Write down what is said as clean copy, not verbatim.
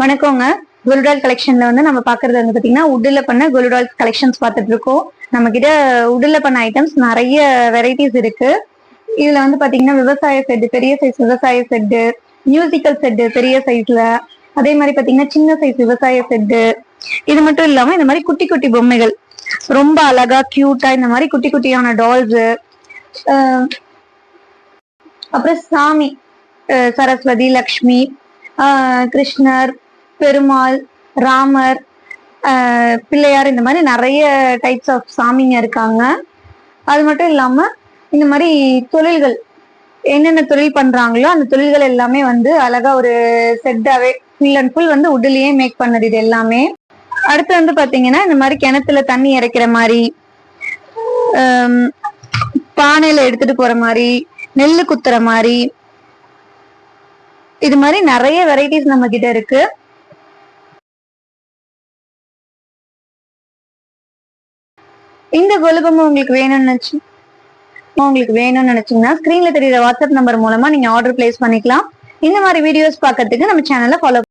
வணக்கங்க. குலுடால் கலெக்ஷன்ல வந்து நம்ம பாக்குறது வந்து பாத்தீங்கன்னா உட்ல பண்ண குலுடால் கலெக்ஷன்ஸ் பார்த்துட்டு இருக்கோம். நம்ம கிட்ட உட்ல பண்ண ஐட்டம்ஸ் நிறைய வெரைட்டிஸ் இருக்கு. இதுல வந்து பாத்தீங்கன்னா விவசாய செட், பெரிய சைஸ் விவசாய செட், மியூசிக்கல் செட் பெரிய சைஸ்ல, அதே மாதிரி பாத்தீங்கன்னா சின்ன சைஸ் விவசாய செட். இது மட்டும் இல்லாம இந்த மாதிரி குட்டி குட்டி பொம்மைகள் ரொம்ப அழகா கியூட்டா இந்த மாதிரி குட்டி குட்டியான டால்ஸ், அப்புறம் சாமி சரஸ்வதி, லக்ஷ்மி, கிருஷ்ணர், பெருமாள், ராமர், பிள்ளையார், இந்த மாதிரி நிறைய டைப்ஸ் ஆஃப் சாமிங்க இருக்காங்க. அது மட்டும் இல்லாம இந்த மாதிரி தொழில்கள் என்னென்ன தொழில் பண்றாங்களோ அந்த தொழில்கள் எல்லாமே வந்து அழகா ஒரு செட்டாவே ஃபுல் அண்ட் ஃபுல் வந்து உட்லயே மேக் பண்ணது இது எல்லாமே. அடுத்து வந்து பாத்தீங்கன்னா இந்த மாதிரி கிணத்துல தண்ணி இறைக்கிற மாதிரி, பானையில எடுத்துட்டு போற மாதிரி, நெல்லு குத்துற மாதிரி, இது மாதிரி நிறைய வெரைட்டிஸ் நம்ம கிட்ட இருக்கு. இந்த கொலுபொம்மை உங்களுக்கு வேணும்னு நினைச்சீங்கன்னா ஸ்கிரீன்ல தெரியுற வாட்ஸ்அப் நம்பர் மூலமா நீங்க ஆர்டர் பிளேஸ் பண்ணிக்கலாம். இந்த மாதிரி வீடியோஸ் பார்க்கறதுக்கு நம்ம சேனலை ஃபாலோ